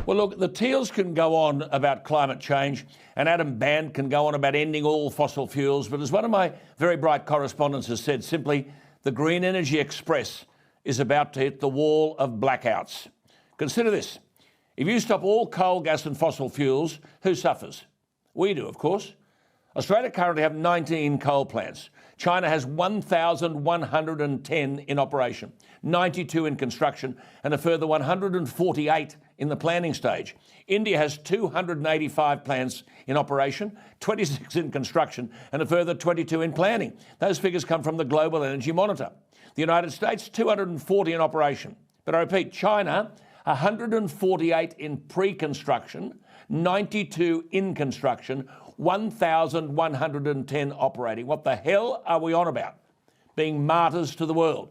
Well, look, the Teals can go on about climate change and Adam Bandt can go on about ending all fossil fuels. But as one of my very bright correspondents has said, simply, the Green Energy Express is about to hit the wall of blackouts. Consider this. If you stop all coal, gas and fossil fuels, who suffers? We do, of course. Australia currently have 19 coal plants. China has 1,110 in operation, 92 in construction, and a further 148 in the planning stage. India has 285 plants in operation, 26 in construction, and a further 22 in planning. Those figures come from the Global Energy Monitor. The United States, 240 in operation. But I repeat, China, 148 in pre-construction, 92 in construction, 1,110 operating. What the hell are we on about? Being martyrs to the world.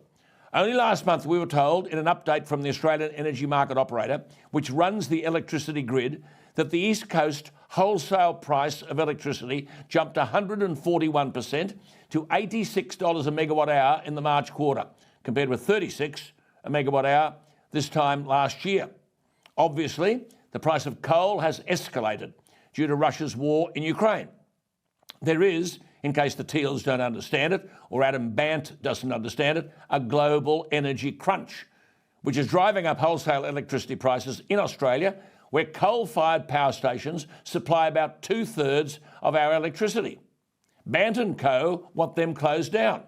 Only last month we were told in an update from the Australian Energy Market Operator, which runs the electricity grid, that the East Coast wholesale price of electricity jumped 141% to $86 a megawatt hour in the March quarter, compared with $36 a megawatt hour this time last year. Obviously, the price of coal has escalated due to Russia's war in Ukraine. There is, in case the Teals don't understand it, or Adam Bandt doesn't understand it, a global energy crunch, which is driving up wholesale electricity prices in Australia, where coal-fired power stations supply about 2/3 of our electricity. Bandt and Co. want them closed down.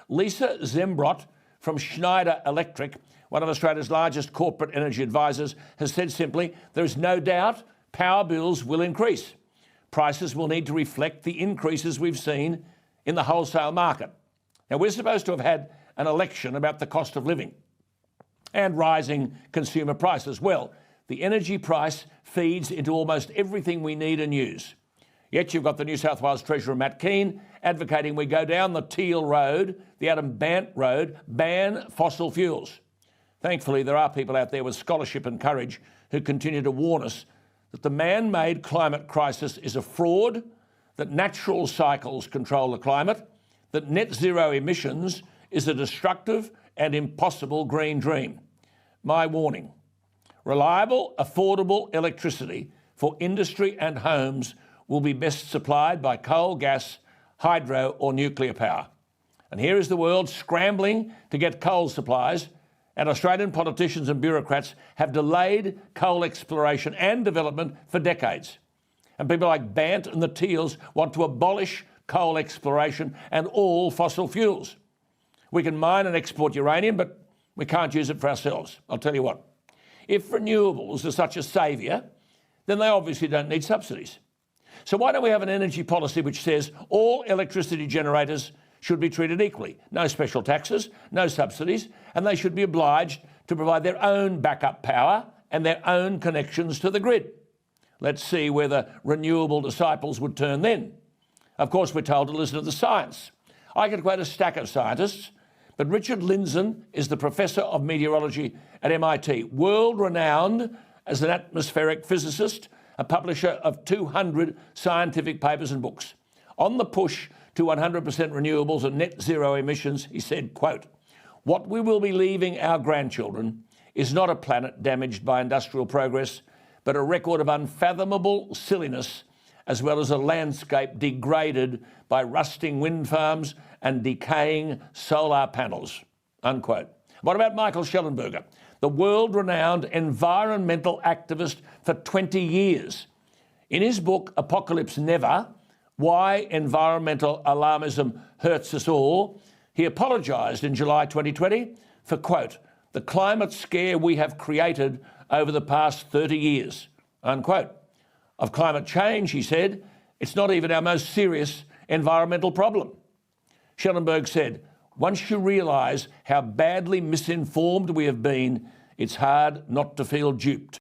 Lisa Zembrot from Schneider Electric, one of Australia's largest corporate energy advisors, has said simply, there is no doubt power bills will increase. Prices will need to reflect the increases we've seen in the wholesale market. Now, we're supposed to have had an election about the cost of living and rising consumer prices. Well, the energy price feeds into almost everything we need and use. Yet you've got the New South Wales Treasurer Matt Keane advocating we go down the Teal road, the Adam Bandt road, ban fossil fuels. Thankfully, there are people out there with scholarship and courage who continue to warn us that the man-made climate crisis is a fraud, that natural cycles control the climate, that net zero emissions is a destructive and impossible green dream. My warning: reliable, affordable electricity for industry and homes will be best supplied by coal, gas, hydro or nuclear power. And here is the world scrambling to get coal supplies, and Australian politicians and bureaucrats have delayed coal exploration and development for decades. And people like Bandt and the Teals want to abolish coal exploration and all fossil fuels. We can mine and export uranium, but we can't use it for ourselves. I'll tell you what, if renewables are such a saviour, then they obviously don't need subsidies. So why don't we have an energy policy which says all electricity generators should be treated equally? No special taxes, no subsidies, and they should be obliged to provide their own backup power and their own connections to the grid. Let's see where the renewable disciples would turn then. Of course, we're told to listen to the science. I could quote a stack of scientists, but Richard Lindzen is the Professor of Meteorology at MIT, world-renowned as an atmospheric physicist, a publisher of 200 scientific papers and books. On the push to 100% renewables and net zero emissions, he said, quote, "What we will be leaving our grandchildren is not a planet damaged by industrial progress, but a record of unfathomable silliness, as well as a landscape degraded by rusting wind farms and decaying solar panels," unquote. What about Michael Schellenberger, the world-renowned environmental activist for 20 years? In his book, Apocalypse Never, Why Environmental Alarmism Hurts Us All, he apologised in July 2020 for, quote, "the climate scare we have created over the past 30 years," unquote. Of climate change, he said, "it's not even our most serious environmental problem." Schellenberg said, "Once you realise how badly misinformed we have been, it's hard not to feel duped."